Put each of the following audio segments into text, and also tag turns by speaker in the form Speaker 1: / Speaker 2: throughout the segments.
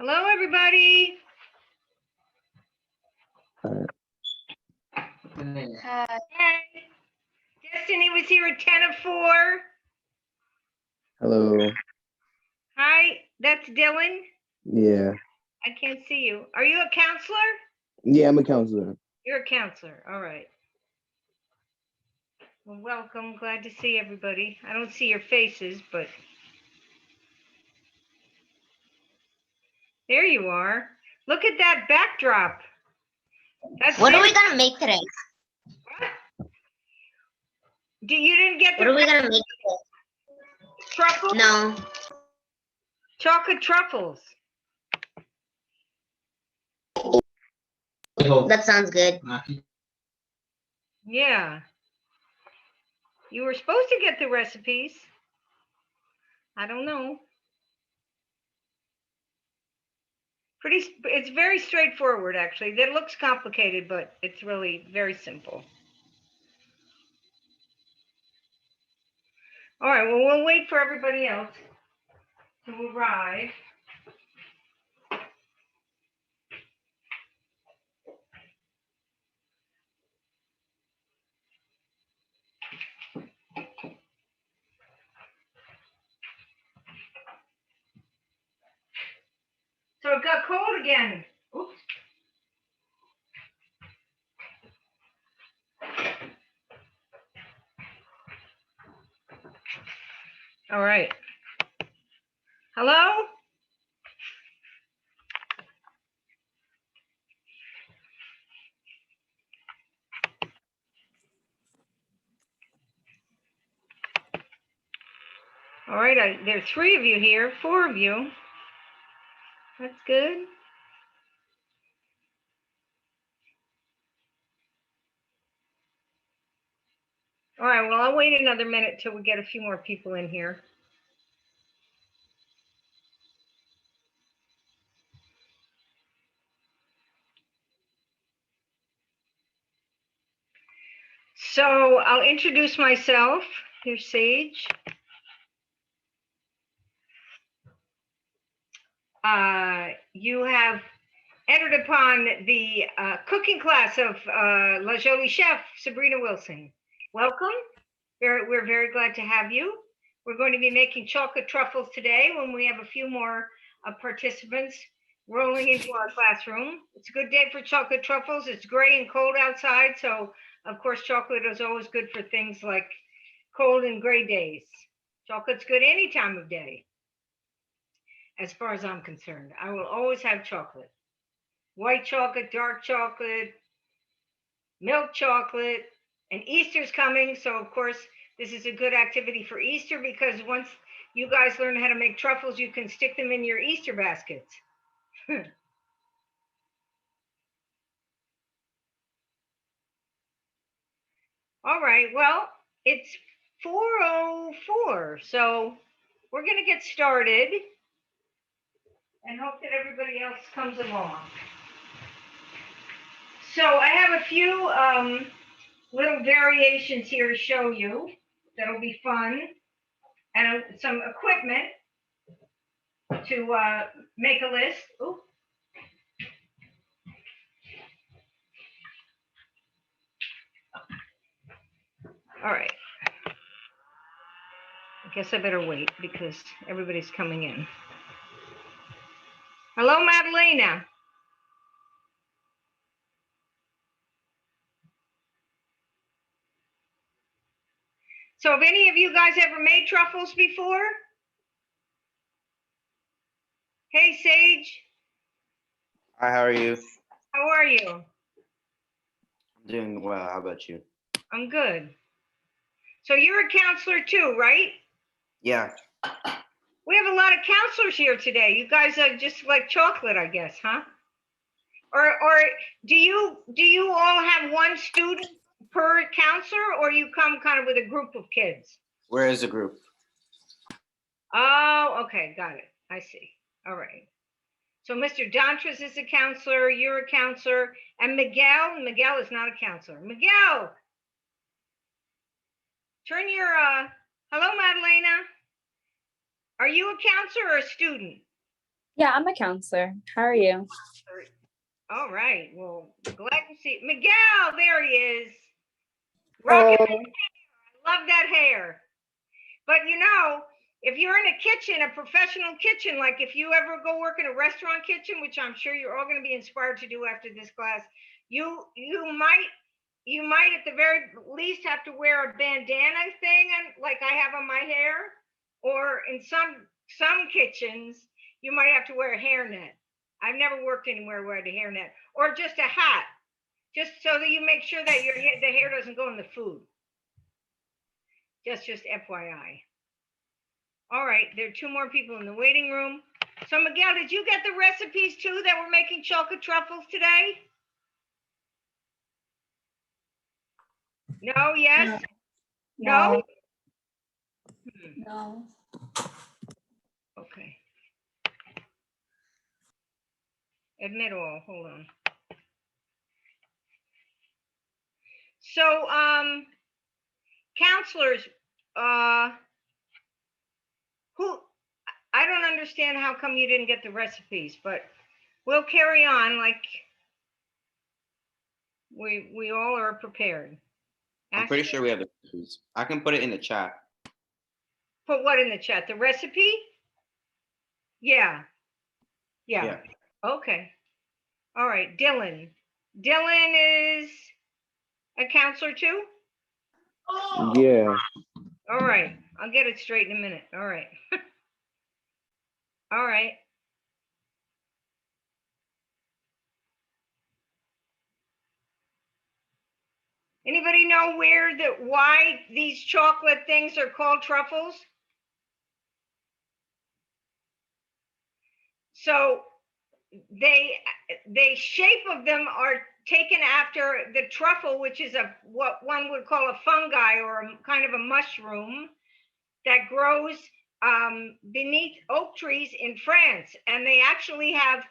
Speaker 1: Hello, everybody.
Speaker 2: Hi.
Speaker 1: Hey. Destiny was here at 10 of 4.
Speaker 3: Hello.
Speaker 1: Hi, that's Dylan.
Speaker 3: Yeah.
Speaker 1: I can't see you. Are you a counselor?
Speaker 3: Yeah, I'm a counselor.
Speaker 1: You're a counselor. All right. Well, welcome. Glad to see everybody. I don't see your faces, but there you are. Look at that backdrop. That's
Speaker 2: What are
Speaker 1: very-
Speaker 2: we gonna make today?
Speaker 1: You didn't get
Speaker 2: What
Speaker 1: the
Speaker 2: are we gonna make today?
Speaker 1: truffles?
Speaker 2: No.
Speaker 1: Chocolate truffles.
Speaker 2: That sounds good.
Speaker 1: Yeah. You were supposed to get the recipes. I don't know. It's very straightforward, actually. That looks complicated, but it's really very simple. All right, well, we'll wait for everybody else to arrive. So it got cold again. Oops. All right. Hello? All right, there are 3 of you here, 4 of you. That's good. All right, well, I'll wait another minute till we get a few more people in here. So I'll introduce myself. Here's Sage. You have entered upon the cooking class of La Jolie Chef, Sabrina Wilson. Welcome. We're very glad to have you. We're going to be making chocolate truffles today when we have a few more participants rolling into our classroom. It's a good day for chocolate truffles. It's gray and cold outside, so of course chocolate is always good for things like cold and gray days. Chocolate's good any time of day. As far as I'm concerned, I will always have chocolate. White chocolate, dark chocolate, milk chocolate, and Easter's coming. So of course, this is a good activity for Easter because once you guys learn how to make truffles, you can stick them in your Easter baskets. All right, well, it's 4:04, so we're gonna get started and hope that everybody else comes along. So I have a few little variations here to show you that'll be fun, and some equipment to make a list. Ooh. All right. I guess I better wait because everybody's coming in. Hello, Madalena. So have any of you guys ever made truffles before? Hey, Sage.
Speaker 4: Hi, how are you?
Speaker 1: How are you?
Speaker 4: I'm doing well. How about you?
Speaker 1: I'm good. So you're a counselor too, right?
Speaker 4: Yeah.
Speaker 1: We have a lot of counselors here today. You guys are just like chocolate, I guess, huh? Or do you all have one student per counselor, or you come kind of with a group of kids?
Speaker 4: Where is the group?
Speaker 1: Oh, okay, got it. I see. All right. So Mr. Dontres is a counselor, you're a counselor, and Miguel is not a counselor. Miguel, turn your, hello, Madalena. Are you a counselor or a student?
Speaker 5: Yeah, I'm a counselor. How are you?
Speaker 1: All right. Well, glad to see Miguel. There he is. Rocking
Speaker 5: Oh,
Speaker 1: his hair. I love that hair. But you know, if you're in a kitchen, a professional kitchen, like if you ever go work in a restaurant kitchen, which I'm sure you're all going to be inspired to do after this class, you might at the very least have to wear a bandana thing, like I have on my hair, or in some kitchens you might have to wear a hairnet. I've never worked anywhere where I had a hairnet, or just a hat, just so that you make sure that the hair doesn't go in the food. Just FYI. All right, there are two more people in the waiting room. So Miguel, did you get the recipes too that we're making chocolate truffles today? No, yes? No?
Speaker 5: no.
Speaker 1: Okay. Admit all, hold on. So, counselors, who, I don't understand how come you didn't get the recipes, but we'll carry on like we all are prepared.
Speaker 4: I'm pretty sure we have the recipes. I can put it in the chat.
Speaker 1: Put what in the chat? The recipe? Yeah.
Speaker 4: Yeah.
Speaker 1: Okay. All right, Dylan. Dylan is a counselor too?
Speaker 3: Yeah.
Speaker 1: All right, I'll get it straight in a minute. All right. All right. Anybody know why these chocolate things are called truffles? So they shape of them are taken after the truffle, which is what one would call a fungi or kind of a mushroom that grows beneath oak trees in France, and they actually have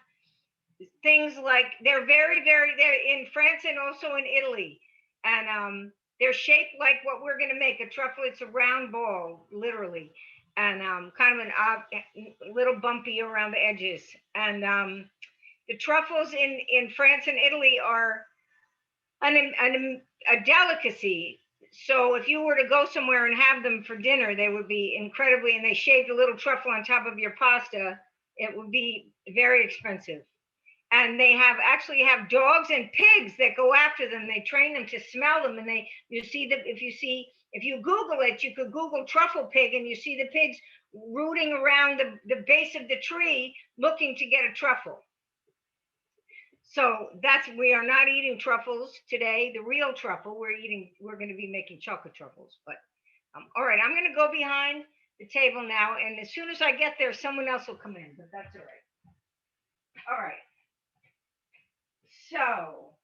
Speaker 1: things like they're in France and also in Italy, and they're shaped like what we're going to make a truffle. It's a round ball, literally, and kind of a little bumpy around the edges. And the truffles in France and Italy are a delicacy. So if you were to go somewhere and have them for dinner, they would be incredibly, and they shaved a little truffle on top of your pasta, it would be very expensive. And they actually have dogs and pigs that go after them. They train them to smell them, and if you Google it, you could Google truffle pig, and you see the pigs rooting around the base of the tree looking to get a truffle. So we are not eating truffles today, the real truffle. We're going to be making chocolate truffles. But all right, I'm going to go behind the table now, and as soon as I get there, someone else will come in, but that's all right. All right. So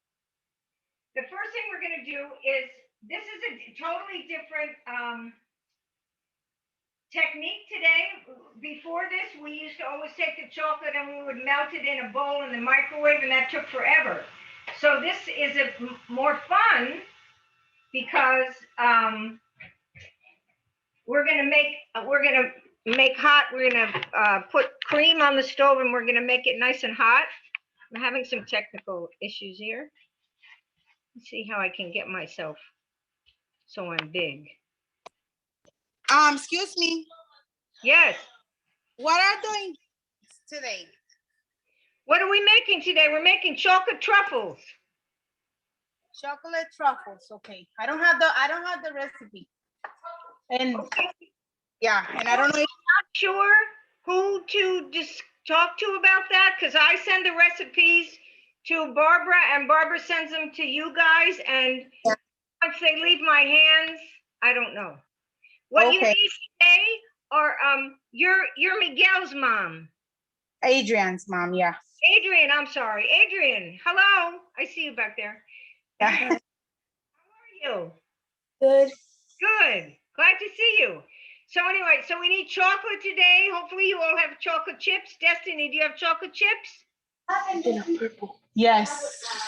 Speaker 1: the first thing we're going to do is, this is a totally different technique today. Before this, we used to always take the chocolate and we would melt it in a bowl in the microwave, and that took forever. So this is more fun because we're going to put cream on the stove, and we're going to make it nice and hot. I'm having some technical issues here. Let's see how I can get myself so I'm big.
Speaker 6: Excuse me.
Speaker 1: Yes.
Speaker 6: What are doing today?
Speaker 1: What are we making today? We're making chocolate truffles.
Speaker 6: Chocolate truffles. Okay. I don't have the recipe. And
Speaker 1: okay.
Speaker 6: Yeah, and I don't know if
Speaker 1: I'm not sure who to just talk to about that, because I send the recipes to Barbara and Barbara sends them to you guys, and once they leave my hands, I don't know. What you need today are you're Miguel's mom.
Speaker 6: Adrian's mom, yeah.
Speaker 1: Adrian, I'm sorry. Adrian, hello. I see you back there.
Speaker 6: Yeah.
Speaker 1: How are you?
Speaker 6: Good.
Speaker 1: Good. Glad to see you. So anyway, so we need chocolate today. Hopefully you all have chocolate chips. Destiny, do you have chocolate chips?
Speaker 6: Yes.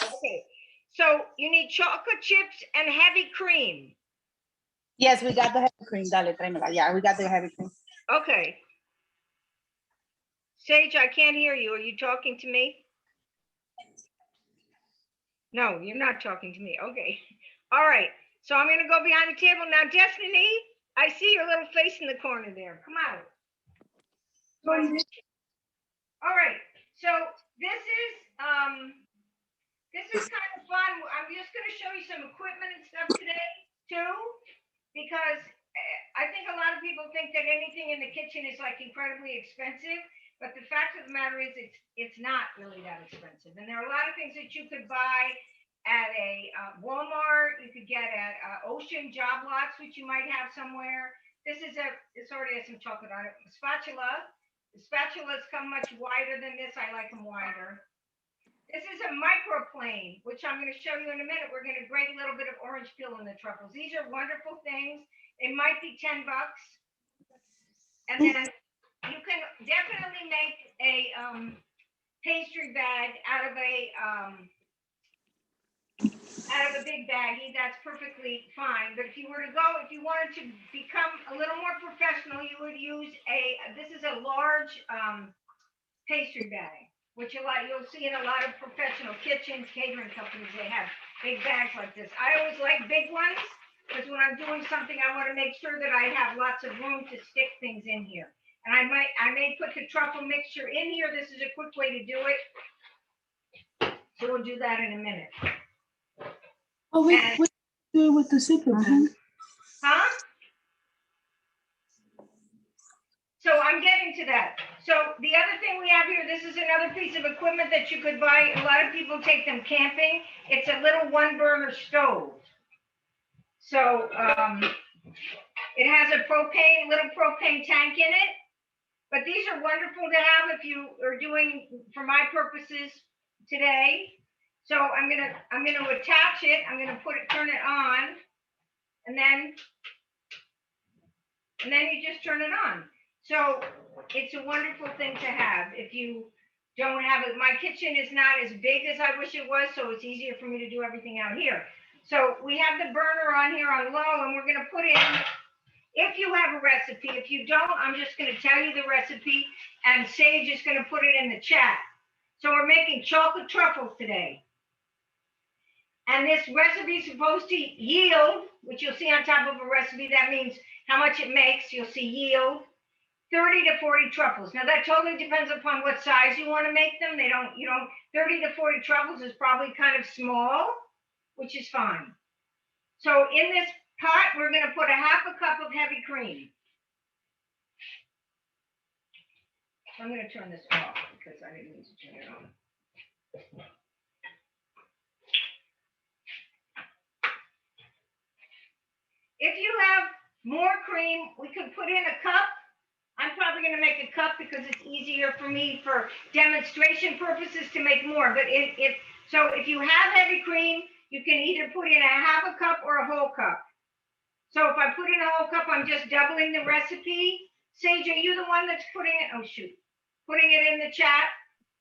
Speaker 1: Okay. So you need chocolate chips and heavy cream.
Speaker 6: Yes, we got the heavy cream. Dale, tráemela. Yeah, we got the heavy cream.
Speaker 1: Okay. Sage, I can't hear you. Are you talking to me? No, you're not talking to me. Okay. All right. So I'm going to go behind the table. Now, Destiny, I see your little face in the corner there. Come out. All right. So this is kind of fun. I'm just going to show you some equipment and stuff today, too, because I think a lot of people think that anything in the kitchen is like incredibly expensive, but the fact of the matter is it's not really that expensive. And there are a lot of things that you could buy at a Walmart, you could get at Ocean Job Lots, which you might have somewhere. This already has some chocolate on it. Spatula. The spatulas come much wider than this. I like them wider. This is a microplane, which I'm going to show you in a minute. We're going to grate a little bit of orange peel in the truffles. These are wonderful things. They might be $10. And then you can definitely make a pastry bag out of a big baggie. That's perfectly fine. But if you wanted to become a little more professional, you would use this is a large pastry bag, which you'll see in a lot of professional kitchens, catering companies, they have big bags like this. I always like big ones because when I'm doing something, I want to make sure that I have lots of room to stick things in here. And I may put the truffle mixture in here. This is a quick way to do it. So we'll do that in a minute.
Speaker 7: Oh, what do with the secret bag?
Speaker 1: Huh? So I'm getting to that. So the other thing we have here, this is another piece of equipment that you could buy. A lot of people take them camping. It's a little 1-burner stove. So it has a little propane tank in it. But these are wonderful to have if you are doing, for my purposes today. So I'm gonna attach it. I'm gonna turn it on, and then you just turn it on. So it's a wonderful thing to have if you don't have it. My kitchen is not as big as I wish it was, so it's easier for me to do everything out here. So we have the burner on here on low, and we're gonna put in, if you have a recipe. If you don't, I'm just gonna tell you the recipe, and Sage is gonna put it in the chat. So we're making chocolate truffles today. And this recipe is supposed to yield, which you'll see on top of a recipe, that means how much it makes. You'll see yield 30 to 40 truffles. Now that totally depends upon what size you want to make them. 30 to 40 truffles is probably kind of small, which is fine. So in this pot, we're going to put a 1/2 cup of heavy cream. I'm going to turn this off because I didn't mean to turn it on. If you have more cream, we could put in a cup. I'm probably going to make a cup because it's easier for me for demonstration purposes to make more. But if you have heavy cream, you can either put in a 1/2 cup or a whole cup. So if I put in a whole cup, I'm just doubling the recipe. Sage, are you the one that's putting it in the chat?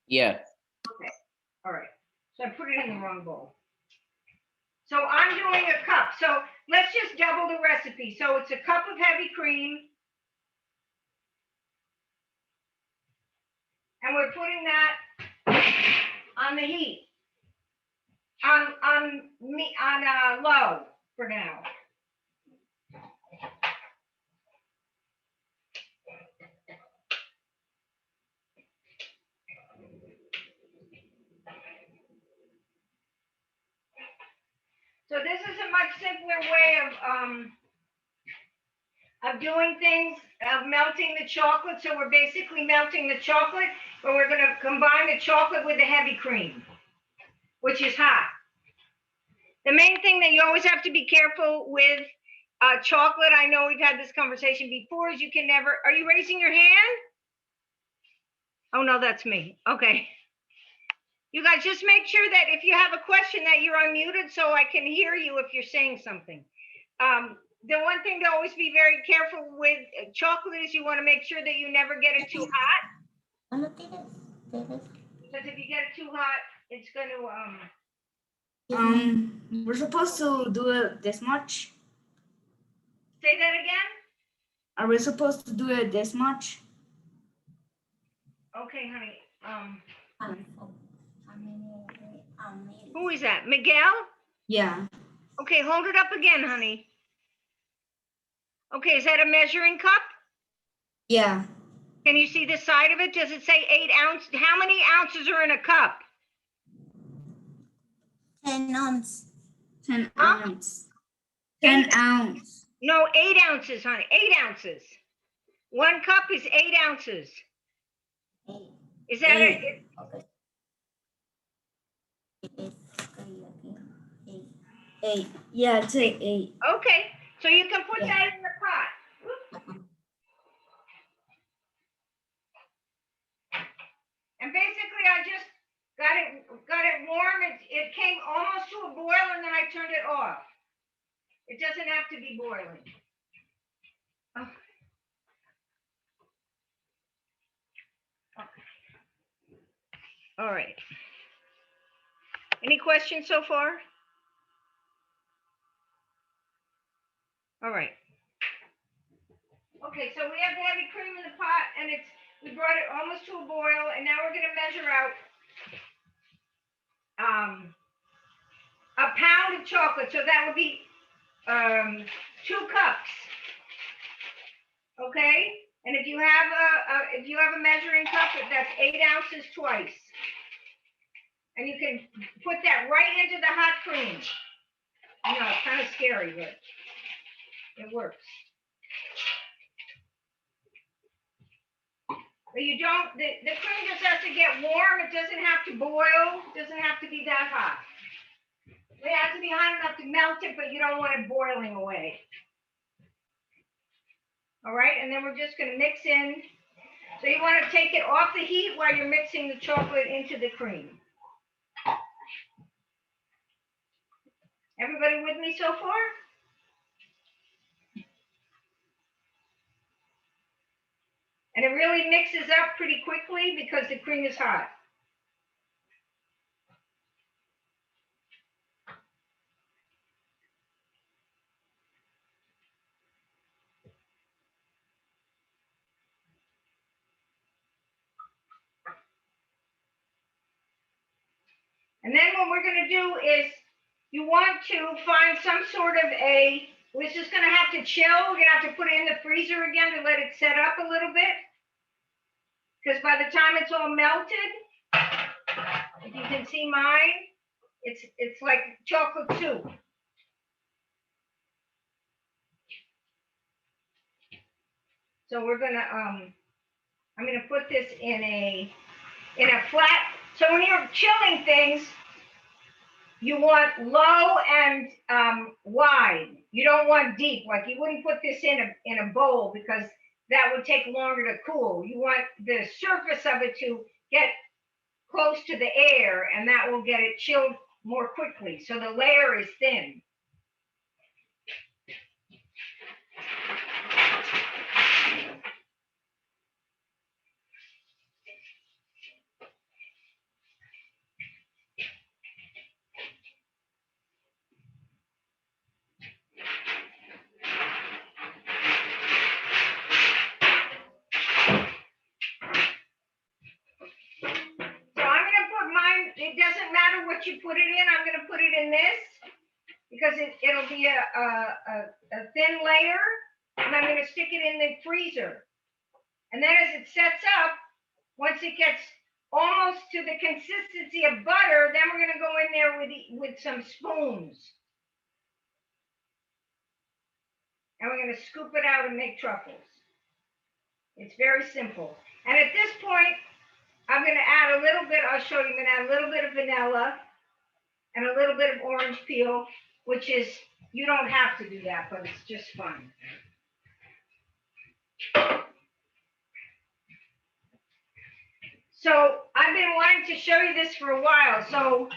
Speaker 4: Yeah.
Speaker 1: Okay. All right. So I put it in the wrong bowl. So I'm doing a cup. So let's just double the recipe. So it's a cup of heavy cream. And we're putting that on the heat. On low for now. So this is a much simpler way of doing things, of melting the chocolate. So we're basically melting the chocolate, but we're going to combine the chocolate with the heavy cream, which is hot. The main thing that you always have to be careful with chocolate, I know we've had this conversation before, is you can never, are you raising your hand? Oh no, that's me. Okay. You guys just make sure that if you have a question that you're unmuted so I can hear you if you're saying something. The one thing to always be very careful with chocolate is you want to make sure that you never get it too hot. Because if you get it too hot, it's going to...
Speaker 8: We're supposed to do it this much.
Speaker 1: Say that again?
Speaker 8: Are we supposed to do it this much?
Speaker 1: Okay, honey.
Speaker 8: How many?
Speaker 1: Who is that? Miguel?
Speaker 8: Yeah.
Speaker 1: Okay, hold it up again, honey. Okay, is that a measuring cup?
Speaker 8: Yeah.
Speaker 1: Can you see the side of it? Does it say 8 ounce? How many ounces are in a cup?
Speaker 8: 10 ounce. 10
Speaker 1: Huh?
Speaker 8: ounce. 10 ounce.
Speaker 1: No, 8 ounces, honey. 8 ounces. 1 cup is 8 ounces.
Speaker 8: 8.
Speaker 1: Is that it?
Speaker 8: Okay. 8. Okay. 8. Yeah, it's 8.
Speaker 1: Okay, so you can put
Speaker 8: Yeah.
Speaker 1: that in the pot. And basically, I just got it warm. It came almost to a boil, and then I turned it off. It doesn't have to be boiling. Oh. Okay. All right. Any questions so far? All right. Okay, so we have the heavy cream in the pot, and we brought it almost to a boil, and now we're going to measure out a pound of chocolate. So that would be 2 cups. Okay, and if you have a measuring cup, that's 8 ounces twice, and you can put that right into the hot cream. I know it's kind of scary, but it works. But you don't. The cream just has to get warm. It doesn't have to boil. It doesn't have to be that hot. It has to be hot enough to melt it, but you don't want it boiling away. All right, and then we're just going to mix in. So you want to take it off the heat while you're mixing the chocolate into the cream. Everybody with me so far? And it really mixes up pretty quickly because the cream is hot. And then what we're going to do is you want to find some sort of it's just going to have to chill. We're going to have to put it in the freezer again to let it set up a little bit. Because by the time it's all melted, if you can see mine, it's like chocolate soup. So we're going to, I'm going to put this in a flat, so when you're chilling things, you want low and wide. You don't want deep. Like you wouldn't put this in a bowl because that would take longer to cool. You want the surface of it to get close to the air, and that will get it chilled more quickly. So the layer is thin. It doesn't matter what you put it in. I'm going to put it in this because it'll be a thin layer, and I'm going to stick it in the freezer. And then as it sets up, once it gets almost to the consistency of butter, then we're going to go in there with some spoons. And we're going to scoop it out and make truffles. It's very simple. And at this point, I'm going to add a little bit, I'll show you, I'm going to add a little bit of vanilla and a little bit of orange peel, which is, you don't have to do that, but it's just fun. So I've been wanting to show you this for a while. So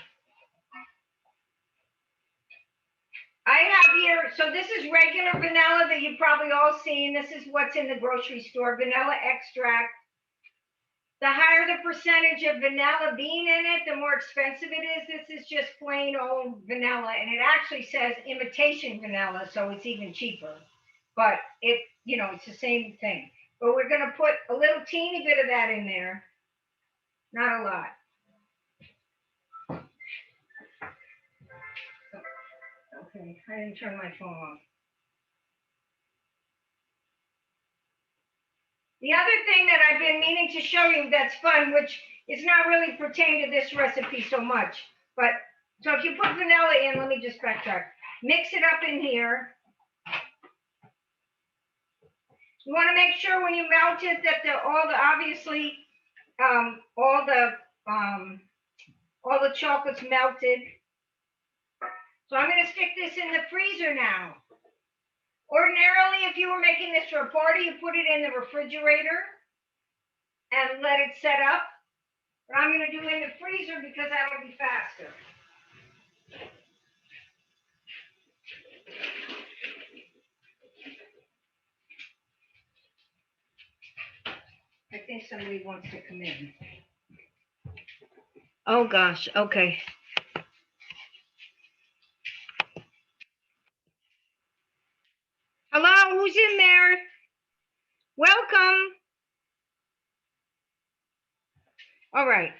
Speaker 1: I have here, so this is regular vanilla that you've probably all seen. This is what's in the grocery store, vanilla extract. The higher the percentage of vanilla bean in it, the more expensive it is. This is just plain old vanilla, and it actually says imitation vanilla, so it's even cheaper. But it's the same thing. But we're going to put a little teeny bit of that in there. not a lot. Okay, I didn't turn my phone off. The other thing that I've been meaning to show you that's fun, which is not really pertain to this recipe so much, but so if you put vanilla in, let me just backtrack. Mix it up in here. You want to make sure when you melt it that obviously all the chocolate's melted. So I'm going to stick this in the freezer now. Ordinarily, if you were making this for a party, you put it in the refrigerator and let it set up. But I'm going to do it in the freezer because that will be faster. I think somebody wants to come in. Oh gosh, okay. Hello, who's in there? Welcome. All right.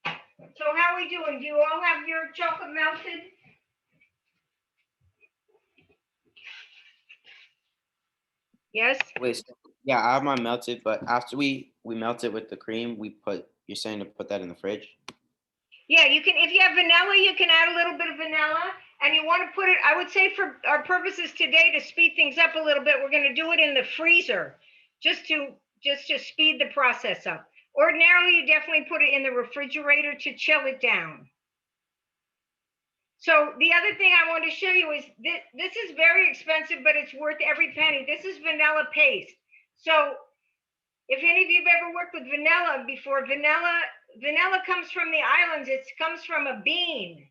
Speaker 1: So how are we doing? Do you all have your chocolate melted? Yes?
Speaker 4: Wait, so, yeah, I have mine melted, but after we melt it with the cream, you're saying to put that in the fridge?
Speaker 1: Yeah, you can, if you have vanilla, you can add a little bit of vanilla, and you want to put it, I would say for our purposes today, to speed things up a little bit, we're going to do it in the freezer, just to speed the process up. Ordinarily, you definitely put it in the refrigerator to chill it down. So the other thing I want to show you is this is very expensive, but it's worth every penny. This is vanilla paste. So if any of you have ever worked with vanilla before, vanilla comes from the islands. It comes from a bean.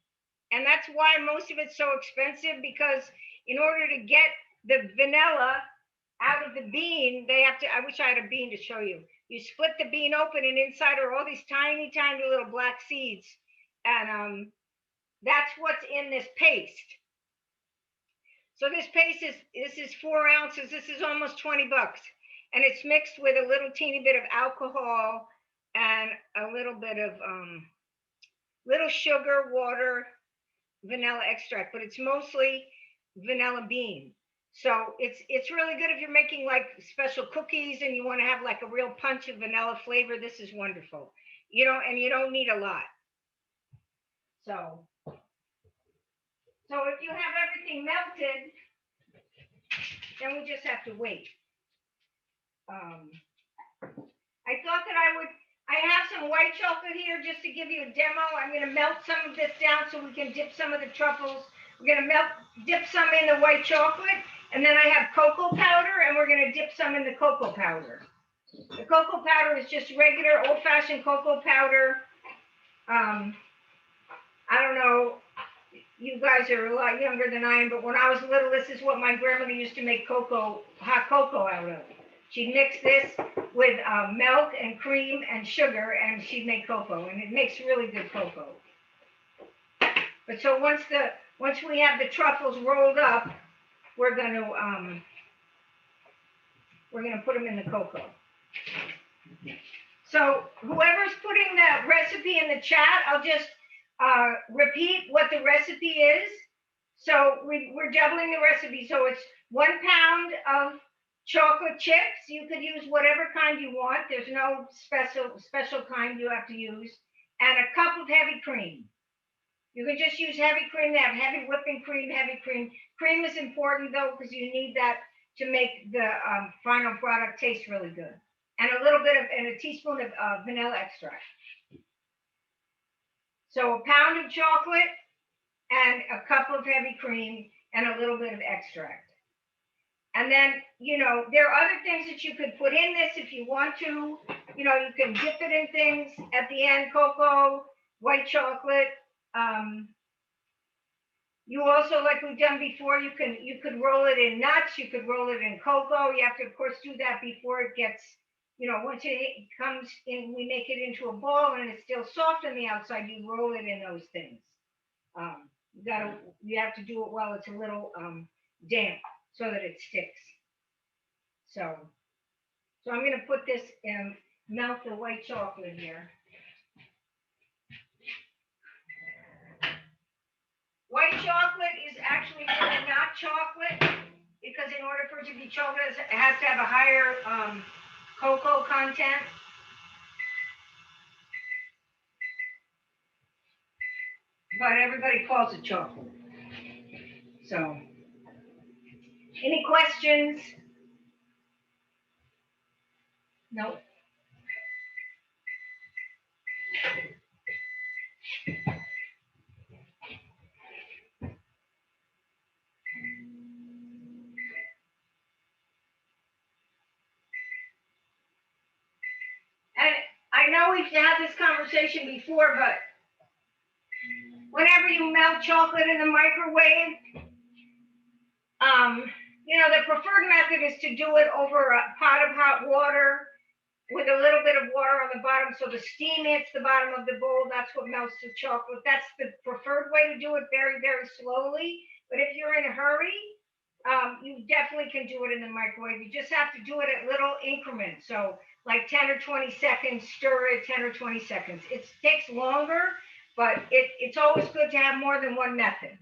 Speaker 1: And that's why most of it's so expensive, because in order to get the vanilla out of the bean, they have to, I wish I had a bean to show you. You split the bean open and inside are all these tiny, tiny little black seeds. And that's what's in this paste. So this paste is 4 ounces. This is almost 20 bucks. And it's mixed with a little teeny bit of alcohol and a little bit of little sugar, water, vanilla extract, but it's mostly vanilla bean. So it's really good if you're making like special cookies and you want to have like a real punch of vanilla flavor. This is wonderful. And you don't need a lot. So if you have everything melted, then we just have to wait. I thought that I have some white chocolate here just to give you a demo. I'm going to melt some of this down so we can dip some of the truffles. We're going to dip some in the white chocolate, and then I have cocoa powder, and we're going to dip some in the cocoa powder. The cocoa powder is just regular old-fashioned cocoa powder. I don't know, you guys are a lot younger than I am, but when I was little, this is what my grandmother used to make hot cocoa out of. She'd mix this with milk and cream and sugar, and she'd make cocoa, and it makes really good cocoa. But so once we have the truffles rolled up, we're going to put them in the cocoa. So whoever's putting the recipe in the chat, I'll just repeat what the recipe is. So we're doubling the recipe. So it's 1 pound of chocolate chips. You could use whatever kind you want. There's no special kind you have to use. And a cup of heavy cream. You can just use heavy cream. They have heavy whipping cream, heavy cream. Cream is important though, because you need that to make the final product taste really good. And a teaspoon of vanilla extract. So a pound of chocolate and a cup of heavy cream and a little bit of extract. And then, there are other things that you could put in this if you want to. You can dip it in things at the end, cocoa, white chocolate. You also, like we've done before, you could roll it in nuts, you could roll it in cocoa. You have to, of course, do that before it gets, once it comes in, we make it into a ball and it's still soft on the outside, you roll it in those things. You have to do it while it's a little damp so that it sticks. So So I'm gonna put this, melt the white chocolate here. White chocolate is actually really not chocolate, because in order for it to be chocolate, it has to have a higher cocoa content. But everybody calls it chocolate. So, any questions? No. And I know we've had this conversation before, but whenever you melt chocolate in the microwave, the preferred method is to do it over a pot of hot water with a little bit of water on the bottom, so the steam hits the bottom of the bowl. That's what melts the chocolate. That's the preferred way to do it, very, very slowly. But if you're in a hurry, you definitely can do it in the microwave. You just have to do it at little increments. So like 10 or 20 seconds, stir it 10 or 20 seconds. It takes longer, but it's always good to have more than one method.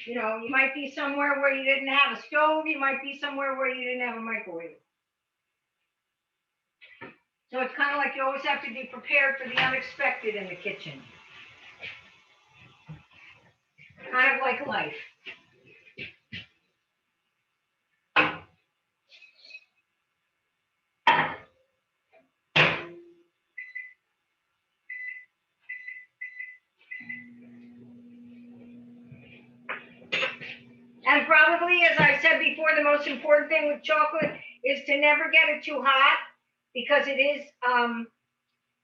Speaker 1: You know, you might be somewhere where you didn't have a stove. You might be somewhere where you didn't have a microwave. So it's kind of like you always have to be prepared for the unexpected in the kitchen. Kind of like life. And probably, as I said before, the most important thing with chocolate is to never get it too hot, because it is,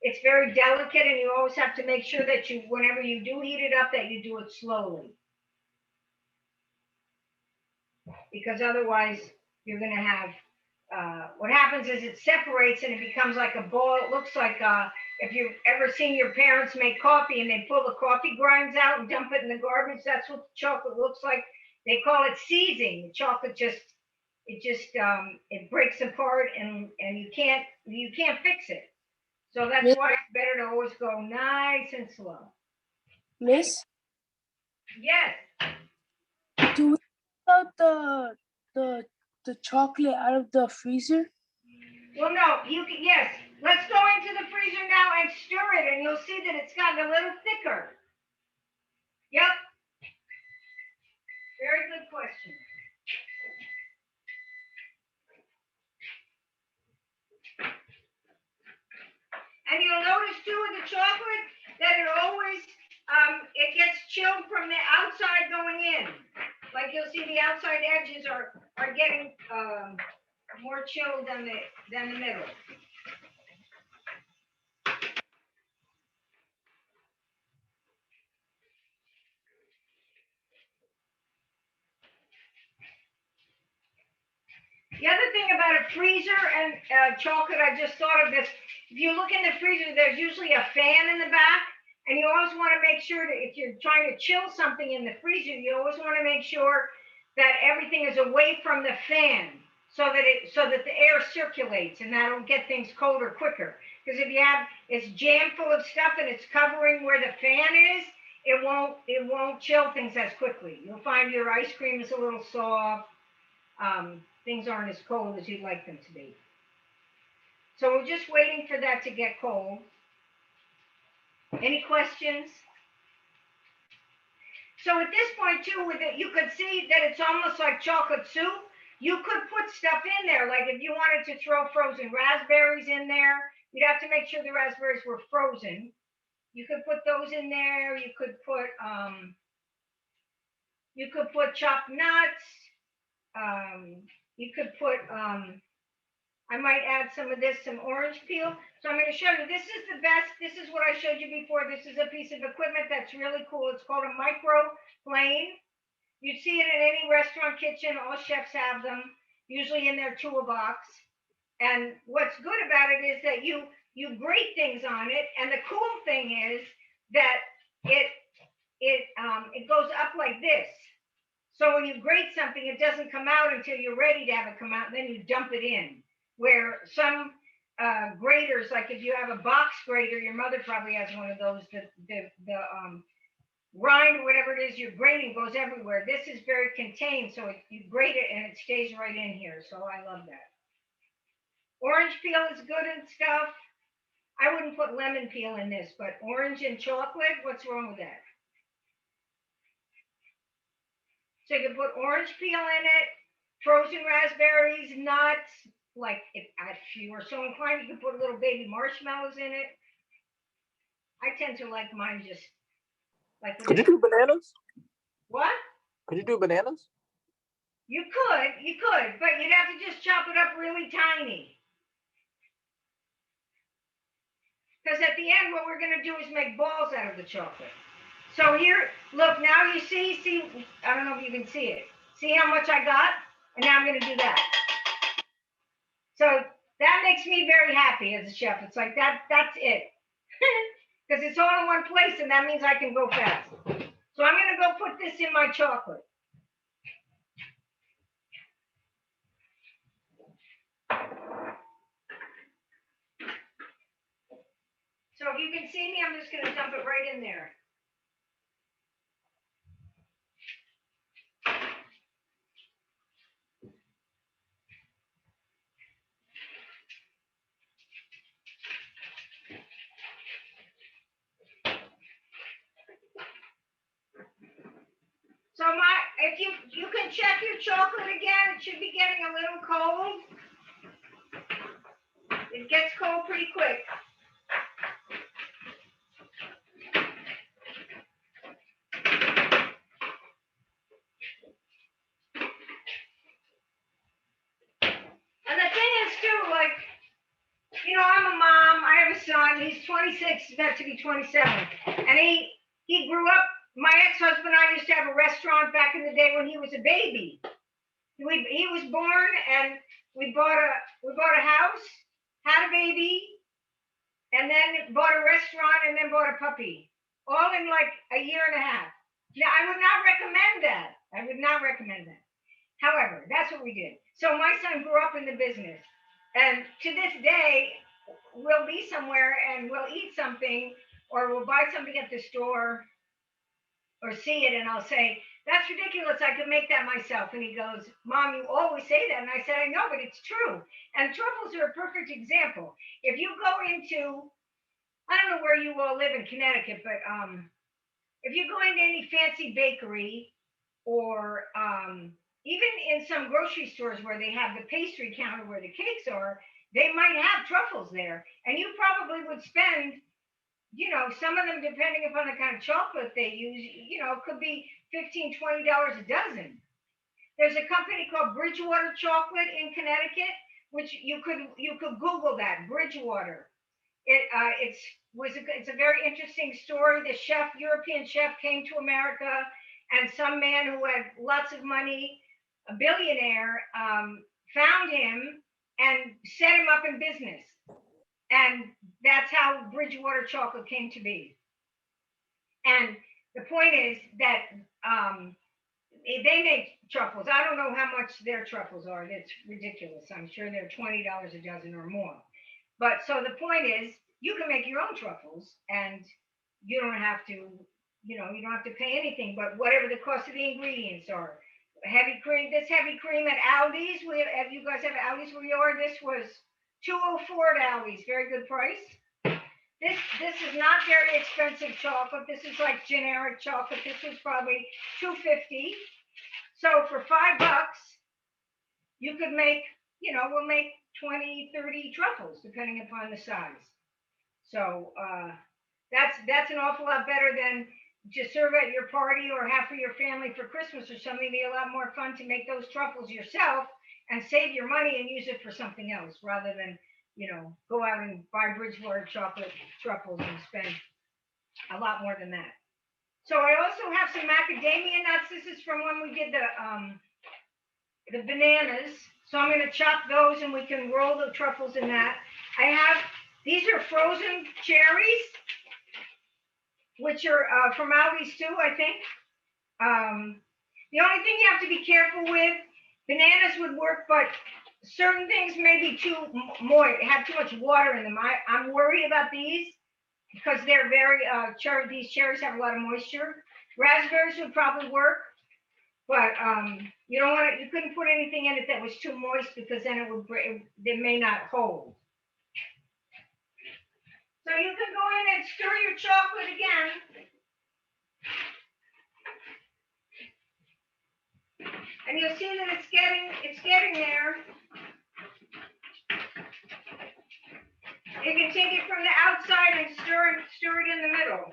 Speaker 1: it's very delicate, and you always have to make sure that whenever you do heat it up, that you do it slowly. Because otherwise, you're gonna have, what happens is it separates and it becomes like a ball. It looks like, if you've ever seen your parents make coffee and they pull the coffee grinds out and dump it in the garbage, that's what the chocolate looks like. They call it seizing. The chocolate it breaks apart, and you can't fix it. So that's why it's better to always go nice and slow.
Speaker 7: Miss,
Speaker 1: Yes.
Speaker 7: do we out the chocolate out of the freezer?
Speaker 1: Well, no, yes. Let's go into the freezer now and stir it, and you'll see that it's gotten a little thicker. Yep. Very good question. And you'll notice too with the chocolate that it always, it gets chilled from the outside going in. Like you'll see the outside edges are getting more chilled than the middle. The other thing about a freezer and chocolate, I just thought of this. If you look in the freezer, there's usually a fan in the back, and you always want to make sure that if you're trying to chill something in the freezer, you always want to make sure that everything is away from the fan, so that the air circulates, and that'll get things colder quicker. Because if it's jammed full of stuff and it's covering where the fan is, it won't chill things as quickly. You'll find your ice cream is a little soft. Things aren't as cold as you'd like them to be. So we're just waiting for that to get cold. Any questions? So at this point too, with it, you could see that it's almost like chocolate soup. You could put stuff in there, like if you wanted to throw frozen raspberries in there, you'd have to make sure the raspberries were frozen. You could put those in there. You could put chopped nuts. You could put, I might add some of this, some orange peel. So I'm going to show you, this is the best. This is what I showed you before. This is a piece of equipment that's really cool. It's called a microplane. You see it in any restaurant kitchen. All chefs have them, usually in their toolbox. And what's good about it is that you grate things on it. And the cool thing is that it goes up like this. So when you grate something, it doesn't come out until you're ready to have it come out, and then you dump it in. where some graters, like if you have a box grater, your mother probably has one of those, the rind or whatever it is you're grating goes everywhere. This is very contained, so you grate it and it stays right in here. So I love that. Orange peel is good and stuff. I wouldn't put lemon peel in this, but orange and chocolate, what's wrong with that? So you can put orange peel in it, frozen raspberries, nuts, like if you are so inclined, you can put little baby marshmallows in it. I tend to like mine just like.
Speaker 9: Could you do bananas?
Speaker 1: What?
Speaker 9: Could you do bananas?
Speaker 1: You could, but you'd have to just chop it up really tiny. Because at the end, what we're going to do is make balls out of the chocolate. So here, look, now you see, I don't know if you can see it. See how much I got? And now I'm going to do that. So that makes me very happy as a chef. It's like that's it. Because it's all in one place, and that means I can go fast. So I'm going to go put this in my chocolate. So if you can see me, I'm just going to dump it right in there. So if you can check your chocolate again, it should be getting a little cold. It gets cold pretty quick. And the thing is too, like, you know, I'm a mom, I have a son, he's 26, about to be 27. And he grew up, my ex-husband and I used to have a restaurant back in the day when he was a baby. He was born and we bought a house, had a baby, and then bought a restaurant and then bought a puppy. All in like a year and a half. Now, I would not recommend that. I would not recommend that. However, that's what we did. So my son grew up in the business. And to this day, we'll be somewhere and we'll eat something or we'll buy something at the store or see it and I'll say, that's ridiculous. I could make that myself. And he goes, Mom, you always say that. And I said, I know, but it's true. And truffles are a perfect example. If you go into, I don't know where you all live in Connecticut, but if you go into any fancy bakery or even in some grocery stores where they have the pastry counter where the cakes are, they might have truffles there. And you probably would spend, you know, some of them, depending upon the kind of chocolate they use, you know, could be $15, $20 a dozen. There's a company called Bridgewater Chocolate in Connecticut, which you could Google that, Bridgewater. It's a very interesting story. The European chef came to America, and some man who had lots of money, a billionaire, found him and set him up in business. And that's how Bridgewater Chocolate came to be. And the point is that they make truffles. I don't know how much their truffles are. That's ridiculous. I'm sure they're $20 a dozen or more. But so the point is, you can make your own truffles and you don't have to, you know, you don't have to pay anything but whatever the cost of the ingredients are. Heavy cream, this heavy cream at Aldi's, if you guys have Aldi's where you are, this was $2.04 at Aldi's, very good price. This is not very expensive chocolate. This is like generic chocolate. This was probably $2.50. So for $5, you could make, you know, we'll make 20, 30 truffles depending upon the size. So that's an awful lot better than just serve at your party or have for your family for Christmas or something. It'd be a lot more fun to make those truffles yourself and save your money and use it for something else rather than, you know, go out and buy Bridgewater chocolate truffles and spend a lot more than that. So I also have some macadamia nuts. This is from when we did the bananas. So I'm going to chop those and we can roll the truffles in that. These are frozen cherries, which are from Aldi's too, I think. The only thing you have to be careful with, bananas would work, but certain things may be too moist, have too much water in them. I'm worried about these because they're very, these cherries have a lot of moisture. Raspberries would probably work, but you don't want to, you couldn't put anything in it that was too moist because then it would break, they may not hold. So you can go in and stir your chocolate again. And you'll see that it's getting there. You can take it from the outside and stir it in the middle.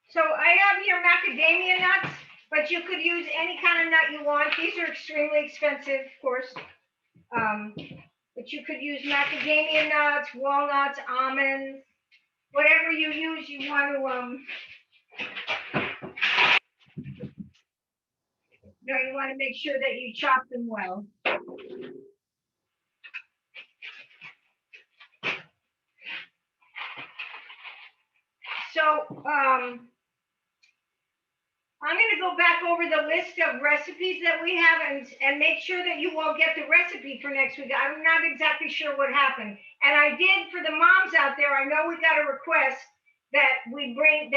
Speaker 1: So I have here macadamia nuts, but you could use any kind of nut you want. These are extremely expensive, of course. But you could use macadamia nuts, walnuts, almonds, whatever you use, you want to make sure that you chop them well. So I'm going to go back over the list of recipes that we have and make sure that you all get the recipe for next week. I'm not exactly sure what happened. And I did, for the moms out there, I know we got a request that we bring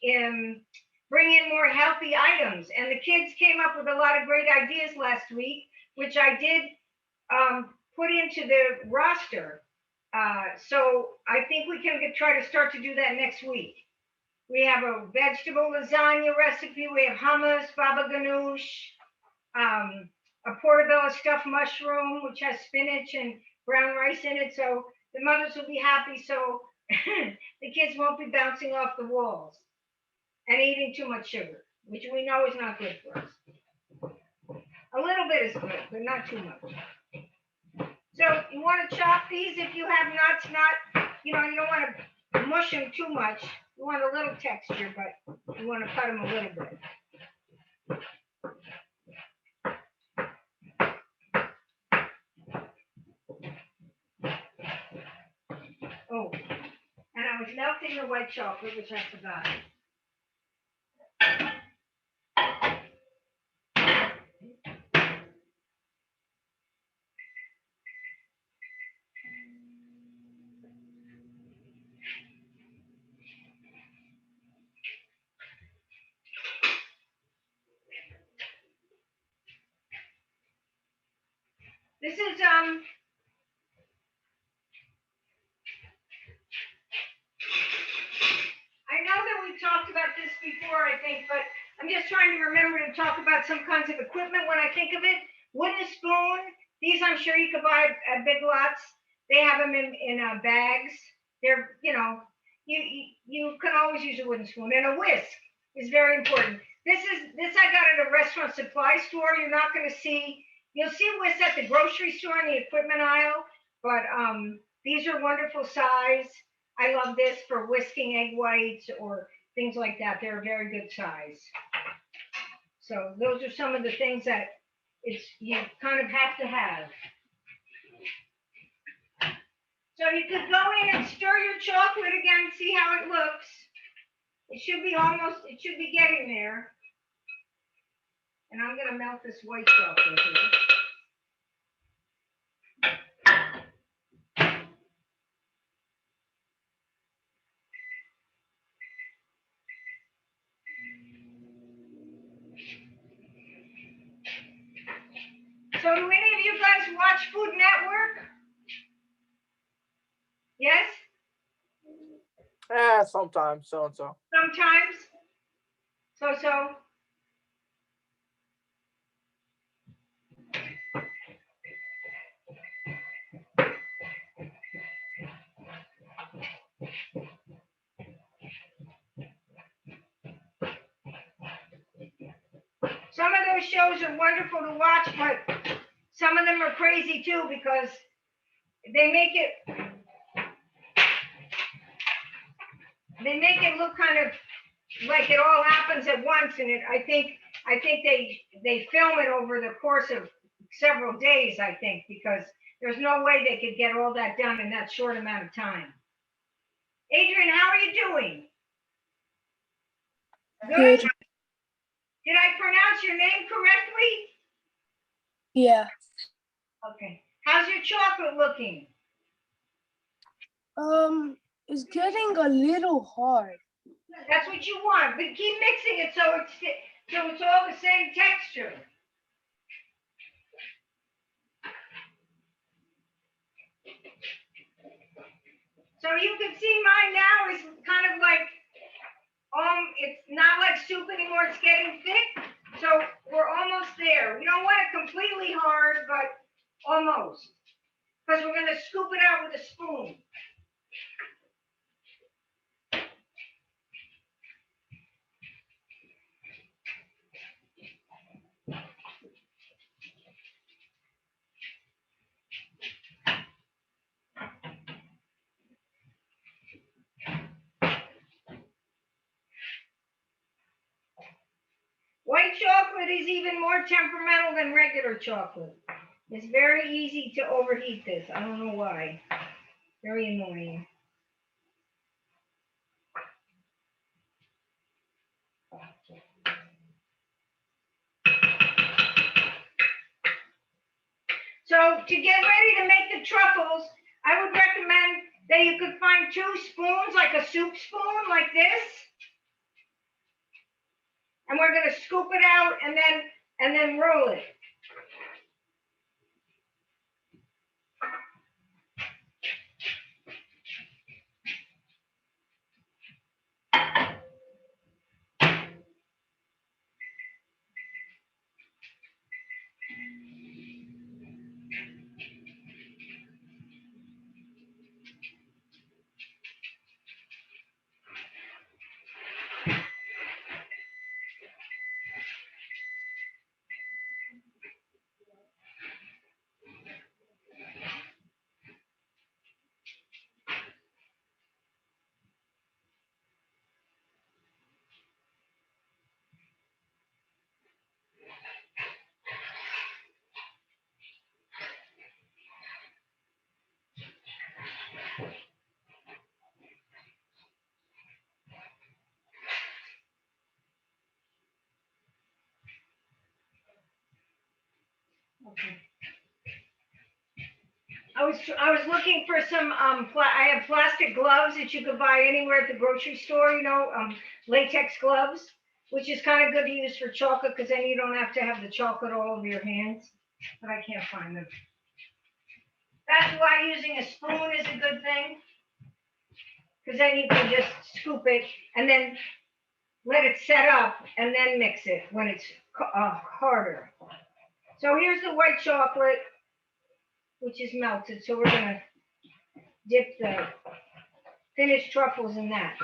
Speaker 1: in more healthy items. And the kids came up with a lot of great ideas last week, which I did put into the roster. So I think we can try to start to do that next week. We have a vegetable lasagna recipe. We have hummus, baba ganoush, a portobello stuffed mushroom, which has spinach and brown rice in it. So the mothers will be happy. So the kids won't be bouncing off the walls and eating too much sugar, which we know is not good for us. A little bit is good, but not too much. So you want to chop these if you have nuts, you don't want to mush them too much. You want a little texture, but you want to cut them a little bit. Oh, and I was melting the white chocolate, which I forgot. This is I know that we talked about this before, I think, but I'm just trying to remember to talk about some kinds of equipment when I think of it. Wooden spoon. These I'm sure you could buy at Big Lots. They have them in bags. They're, you can always use a wooden spoon. And a whisk is very important. This I got at a restaurant supply store. You'll see whisks at the grocery store in the equipment aisle, but these are wonderful size. I love this for whisking egg whites or things like that. They're a very good size. So those are some of the things that you kind of have to have. So you could go in and stir your chocolate again, see how it looks. It should be getting there. And I'm gonna melt this white chocolate here. So do any of you guys watch Food Network? Yes?
Speaker 9: Sometimes, so-and-so.
Speaker 1: Sometimes? So? Some of those shows are wonderful to watch, but some of them are crazy too because they make it look kind of like it all happens at once, and I think they film it over the course of several days, I think, because there's no way they could get all that done in that short amount of time. Adrian, how are you doing? Good.
Speaker 7: Good.
Speaker 1: Did I pronounce your name correctly?
Speaker 7: Yeah.
Speaker 1: Okay. How's your chocolate looking?
Speaker 7: It's getting a little hard.
Speaker 1: That's what you want, but keep mixing it so it's all the same texture. So you can see mine now is kind of like, it's not like soup anymore, it's getting thick. So we're almost there. We don't want it completely hard, but almost. Because we're gonna scoop it out with a spoon. White chocolate is even more temperamental than regular chocolate. It's very easy to overheat this. I don't know why. Very annoying. So to get ready to make the truffles, I would recommend that you could find 2 spoons, like a soup spoon, like this. And we're gonna scoop it out and then roll it. Okay. I was looking for some I have plastic gloves that you could buy anywhere at the grocery store, latex gloves, which is kind of good to use for chocolate because then you don't have to have the chocolate all over your hands. But I can't find them. That's why using a spoon is a good thing, because then you can just scoop it and then let it set up and then mix it when it's harder. So here's the white chocolate, which is melted. So we're gonna dip the finished truffles in that.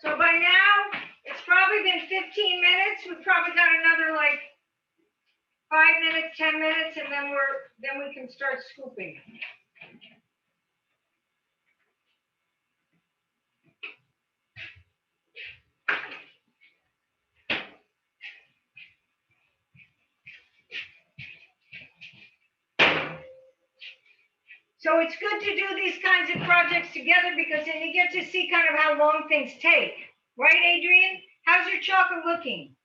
Speaker 1: So by now, it's probably been 15 minutes. We've probably got another like 5 minutes, 10 minutes, and then we can start scooping. So it's good to do these kinds of projects together because then you get to see kind of how long things take. Right, Adrian? How's your chocolate looking?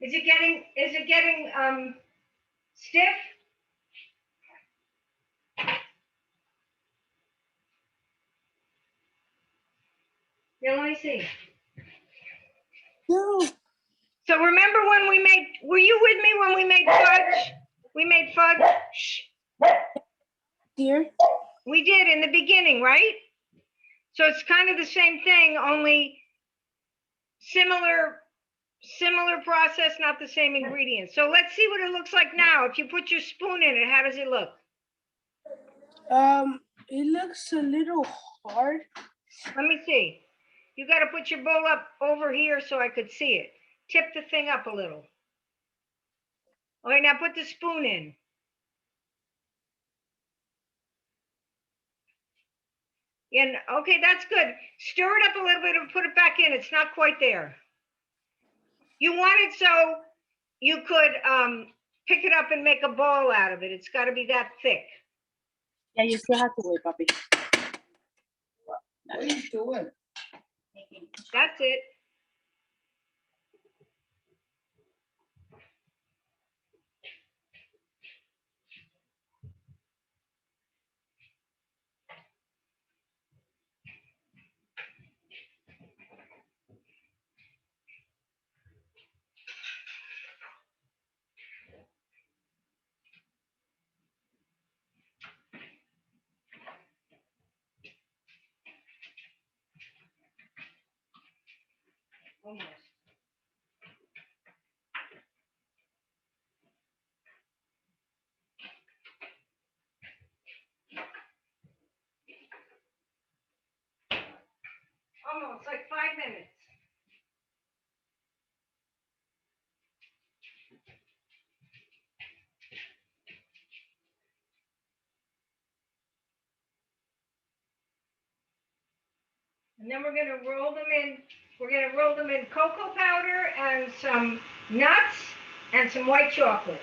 Speaker 1: Is it getting stiff? Yeah, let me see.
Speaker 7: No.
Speaker 1: So remember when we made, were you with me when we made fudge? We made fudge? Shh.
Speaker 7: Dear.
Speaker 1: We did in the beginning, right? So it's kind of the same thing, only similar process, not the same ingredients. So let's see what it looks like now. If you put your spoon in it, how does it look?
Speaker 7: It looks a little hard.
Speaker 1: Let me see. You got to put your bowl up over here so I could see it. Tip the thing up a little. Okay, now put the spoon in. And okay, that's good. Stir it up a little bit and put it back in. It's not quite there. You want it so you could pick it up and make a ball out of it. It's got to be that thick.
Speaker 5: Yeah, you still have to wait, Poppy.
Speaker 8: What are you doing?
Speaker 1: That's it. Almost. Almost, like 5 minutes. And then we're going to roll them in. We're going to roll them in cocoa powder and some nuts and some white chocolate.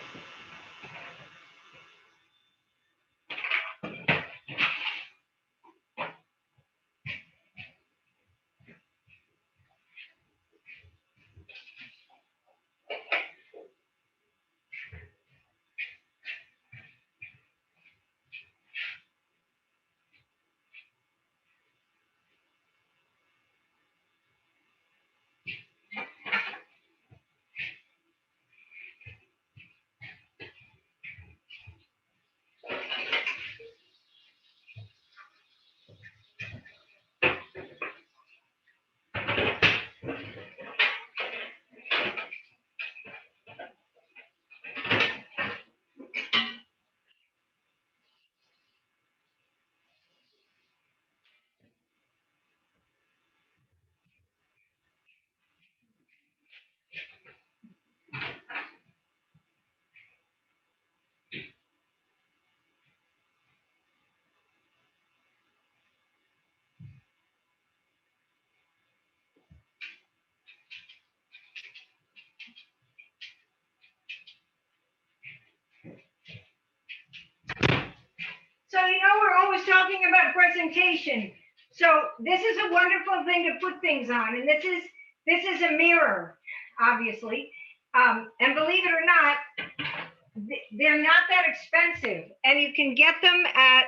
Speaker 1: So, we're always talking about presentation. So this is a wonderful thing to put things on. And this is a mirror, obviously. And believe it or not, they're not that expensive. And you can get them at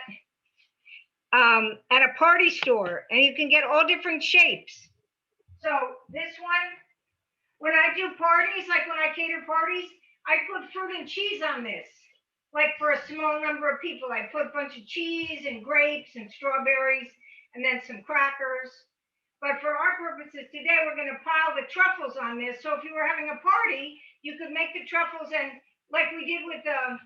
Speaker 1: a party store. And you can get all different shapes. So this one, when I do parties, like when I cater parties, I put fruit and cheese on this. Like for a small number of people, I put a bunch of cheese and grapes and strawberries and then some crackers. But for our purposes today, we're going to pile the truffles on this. So if you were having a party, you could make the truffles, and like we did with I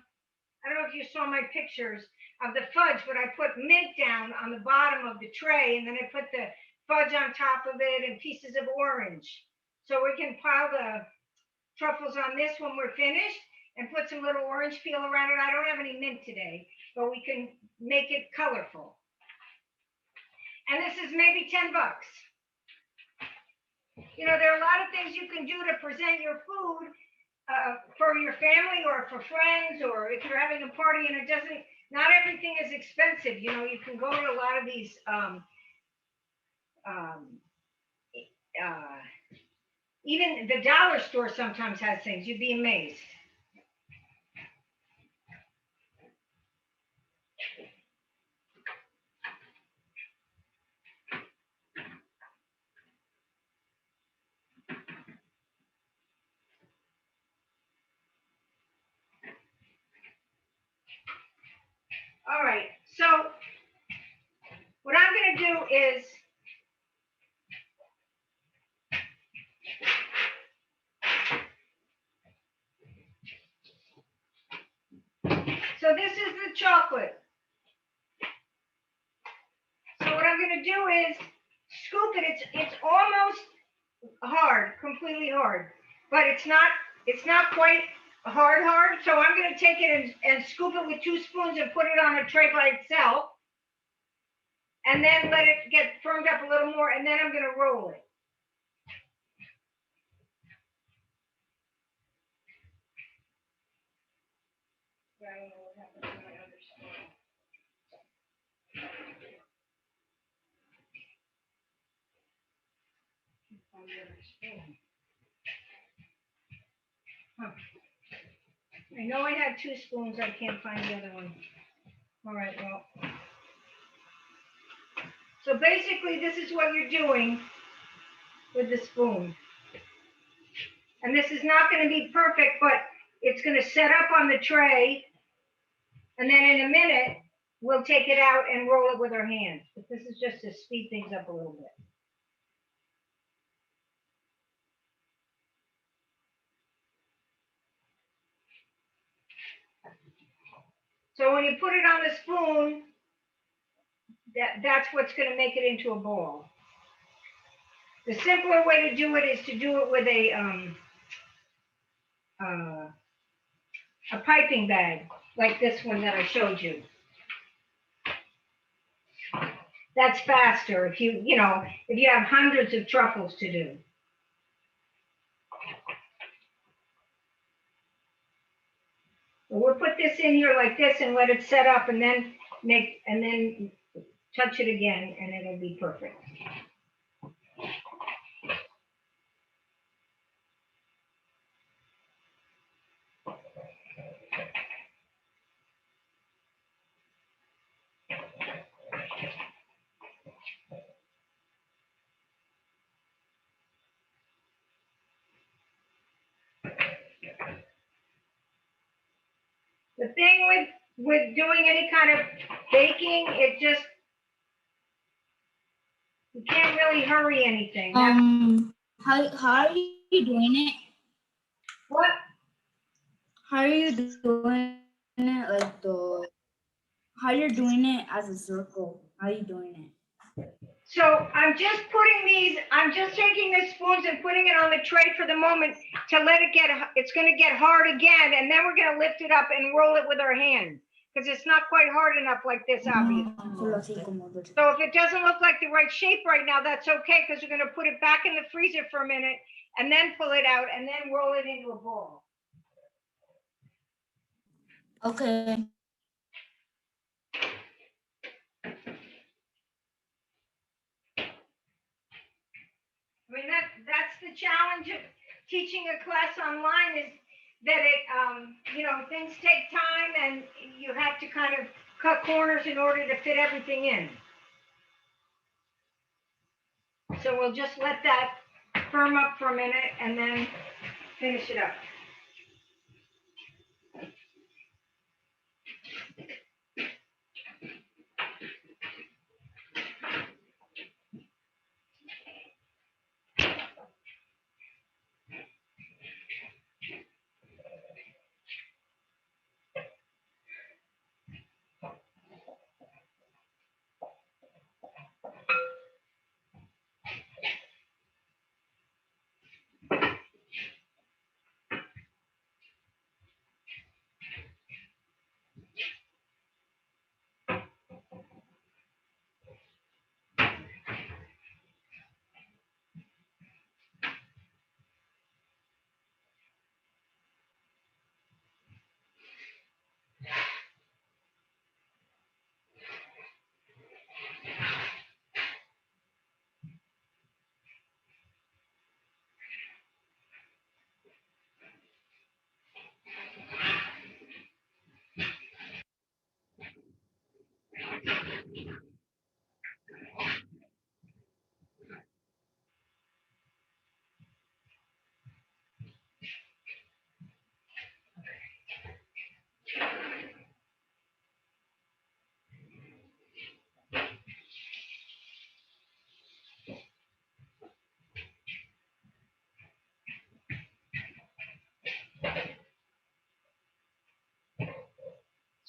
Speaker 1: don't know if you saw my pictures of the fudge, but I put mint down on the bottom of the tray, and then I put the fudge on top of it and pieces of orange. So we can pile the truffles on this when we're finished and put some little orange peel around it. I don't have any mint today, but we can make it colorful. And this is maybe $10. There are a lot of things you can do to present your food for your family or for friends, or if you're having a party and not everything is expensive. You can go to a lot of these even the dollar store sometimes has things. You'd be amazed. is so this is the chocolate. So what I'm going to do is scoop it. It's almost hard, completely hard, but it's not quite hard. So I'm going to take it and scoop it with 2 spoons and put it on a tray by itself, and then let it get firmed up a little more, and then I'm going to roll it. I don't know what happened to my other spoon. On the other spoon. Huh. I know I had 2 spoons. I can't find the other one. All right, well. So basically, this is what you're doing with the spoon. And this is not going to be perfect, but it's going to set up on the tray. And then in a minute, we'll take it out and roll it with our hands. But this is just to speed things up a little bit. So when you put it on the spoon, that's what's going to make it into a ball. The simpler way to do it is to do it with a piping bag, like this one that I showed you. That's faster if you have hundreds of truffles to do. So we'll put this in here like this and let it set up, and then touch it again, and it'll be perfect. The thing with doing any kind of baking, you can't really hurry anything.
Speaker 8: How are you doing it?
Speaker 1: What?
Speaker 8: How are you doing it? How you're doing it as a circle? How are you doing it?
Speaker 1: So I'm just taking the spoons and putting it on the tray for the moment to let it it's going to get hard again, and then we're going to lift it up and roll it with our hands, because it's not quite hard enough like this, obviously. So if it doesn't look like the right shape right now, that's okay, because we're going to put it back in the freezer for a minute and then pull it out and then roll it into a ball.
Speaker 8: Okay.
Speaker 1: I mean, that's the challenge of teaching a class online, is that things take time, and you have to kind of cut corners in order to fit everything in. So we'll just let that firm up for a minute and then finish it up.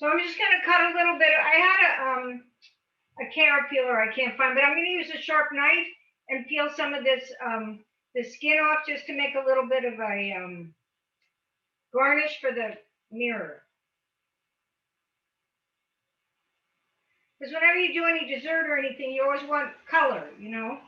Speaker 1: So I'm just gonna cut a little bit. I had a carrot peeler I can't find, but I'm gonna use a sharp knife and peel some of this the skin off just to make a little bit of a garnish for the mirror. Because whenever you do any dessert or anything, you always want color, you know?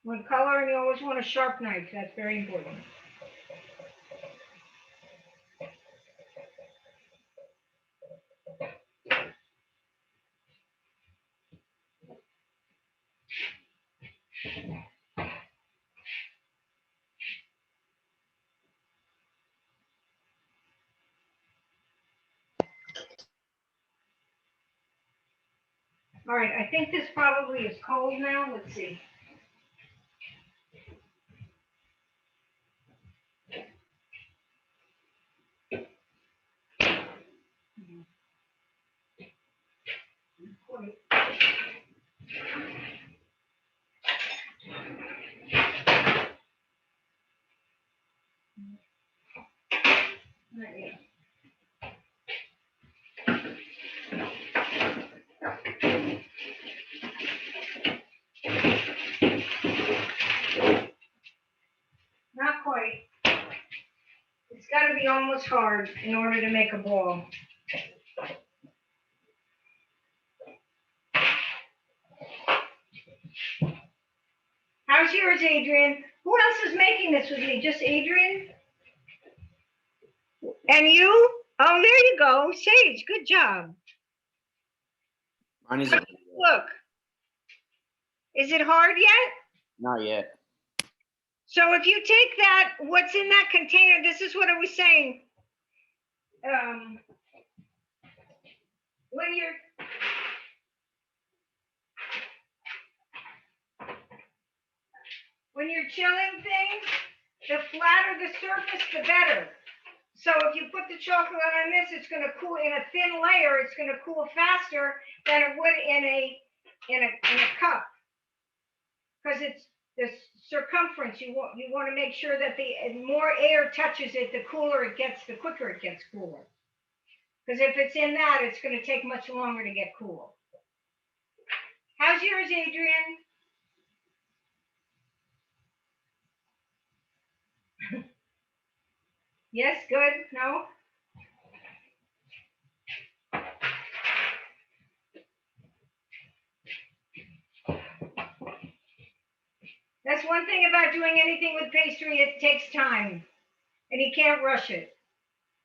Speaker 1: Want color, and you always want a sharp knife. That's very important. All right, I think this probably is cold now. Let's see. Not yet. Not quite. It's got to be almost hard in order to make a ball. How's yours, Adrian? Who else is making this with me? Just Adrian? And you? Oh, there you go. Sage, good job.
Speaker 4: Mine isn't.
Speaker 1: Look. Is it hard yet?
Speaker 4: Not yet.
Speaker 1: So if you take that, what's in that container, this is what I was saying. When you're chilling things, the flatter the surface, the better. So if you put the chocolate on this, it's going to cool in a thin layer. It's going to cool faster than it would in a cup, because it's the circumference. You want to make sure that the more air touches it, the cooler it gets, the quicker it gets cooler. Because if it's in that, it's going to take much longer to get cool. How's yours, Adrian? Yes, good. No? That's one thing about doing anything with pastry, it takes time. And you can't rush it,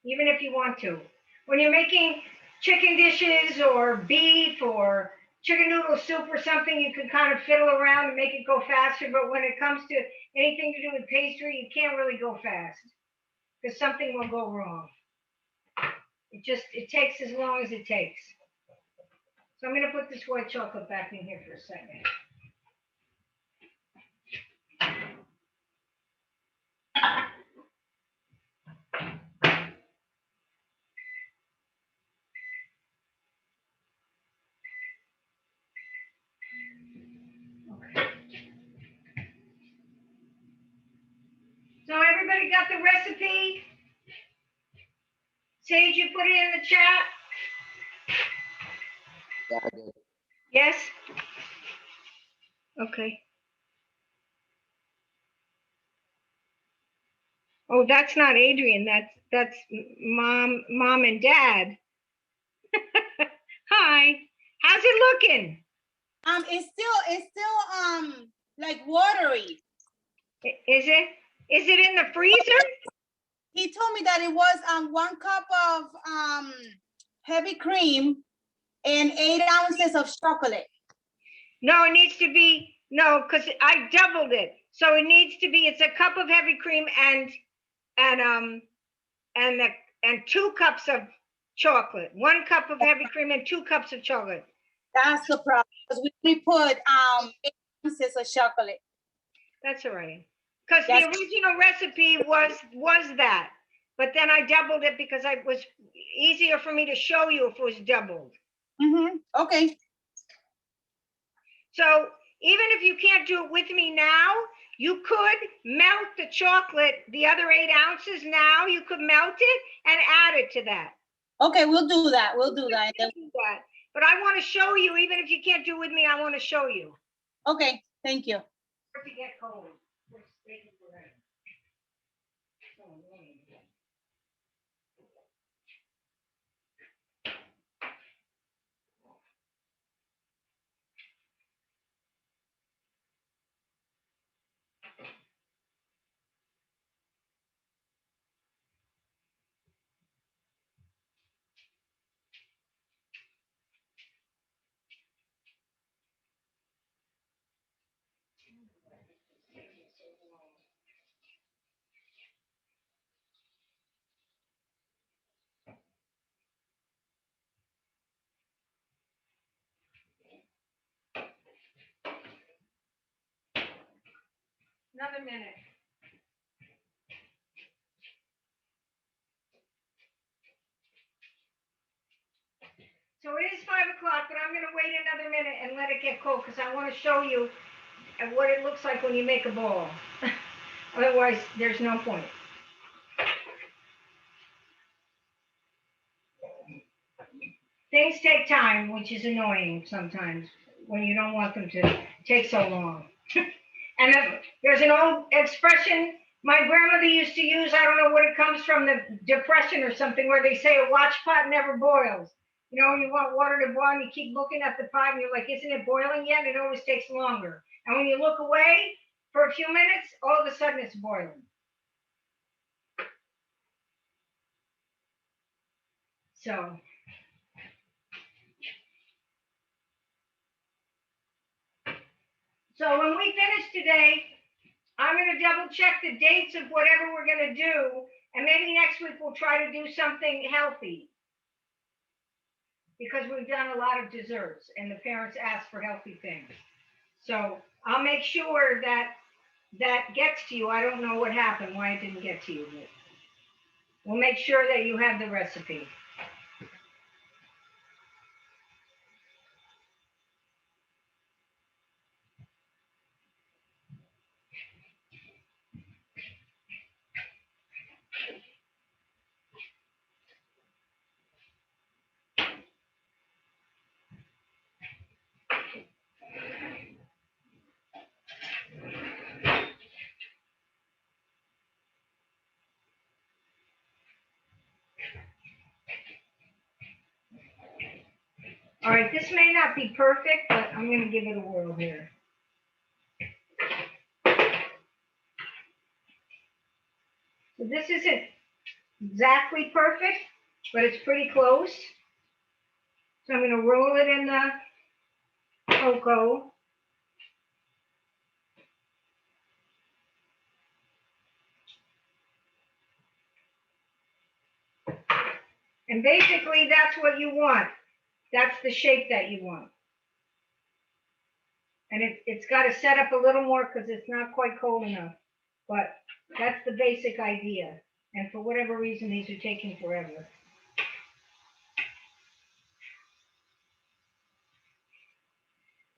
Speaker 1: even if you want to. When you're making chicken dishes or beef or chicken noodle soup or something, you can kind of fiddle around and make it go faster. But when it comes to anything to do with pastry, you can't really go fast because something will go wrong. It takes as long as it takes. So I'm going to put this white chocolate back in here for a second. So everybody got the recipe? Sage, you put it in the chat?
Speaker 4: Yeah, I did.
Speaker 1: Yes? Okay. Oh, that's not Adrian. That's mom and dad. Hi. How's it looking?
Speaker 6: It's still like watery.
Speaker 1: Is it? Is it in the freezer?
Speaker 6: He told me that it was 1 cup of heavy cream and 8 ounces of chocolate.
Speaker 1: No, it needs to be, no, because I doubled it. So it needs to be, it's a cup of heavy cream and 2 cups of chocolate. 1 cup of heavy cream and 2 cups of chocolate.
Speaker 6: That's the problem, because we put 8 ounces of chocolate.
Speaker 1: That's all right. Because the
Speaker 6: Yes.
Speaker 1: original recipe was that, but then I doubled it because it was easier for me to show you if it was doubled.
Speaker 6: Okay,
Speaker 1: So even if you can't do it with me now, you could melt the chocolate, the other 8 ounces now, you could melt it and add it to that.
Speaker 6: okay, we'll do that. We'll do that.
Speaker 1: Do that. But I want to show you, even if you can't do it with me, I want to show you.
Speaker 6: Okay, thank you.
Speaker 1: To get cold. It's taking forever. Oh, man. Another minute. So it is 5 o'clock, but I'm gonna wait another minute and let it get cold because I want to show you what it looks like when you make a ball. Otherwise, there's no point. Things take time, which is annoying sometimes when you don't want them to take so long. And there's an old expression my grandmother used to use. I don't know what it comes from, the Depression or something, where they say a watch pot never boils. You know, you want water to boil and you keep looking at the pot and you're like, isn't it boiling yet? It always takes longer. And when you look away for a few minutes, all of a sudden it's boiling. So. So when we finish today, I'm going to double check the dates of whatever we're going to do. And maybe next week we'll try to do something healthy. Because we've done a lot of desserts and the parents ask for healthy things. So I'll make sure that that gets to you. I don't know what happened, why it didn't get to you. But we'll make sure that you have the recipe. All right, this may not be perfect, but I'm going to give it a whirl here. So this isn't exactly perfect, but it's pretty close. So I'm going to roll it in the cocoa. And basically that's what you want. That's the shape that you want. And it's got to set up a little more because it's not quite cold enough. But that's the basic idea. And for whatever reason, these are taking forever.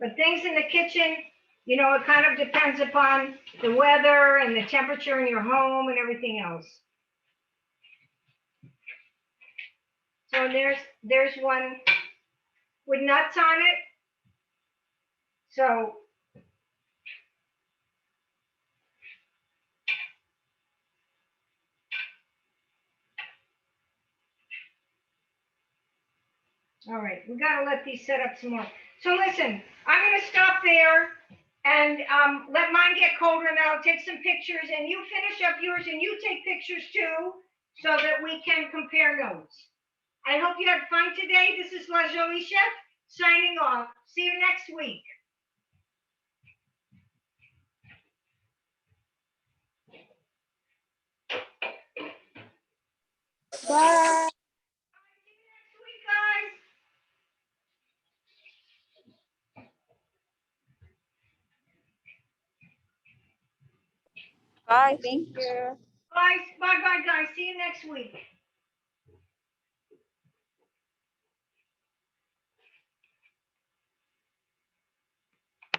Speaker 1: But things in the kitchen, you know, it kind of depends upon the weather and the temperature in your home and everything else. So there's one with nuts on it. So all right, we gotta let these set up some more. So listen, I'm gonna stop there and let mine get colder and I'll take some pictures and you finish up yours and you take pictures too so that we can compare notes. I hope you had fun today. This is La Jolie Chef signing off. See you next week.
Speaker 7: Bye.
Speaker 1: See you next week, guys.
Speaker 5: Bye.
Speaker 6: Bye, thank you.
Speaker 1: Bye, bye, guys. See you next week.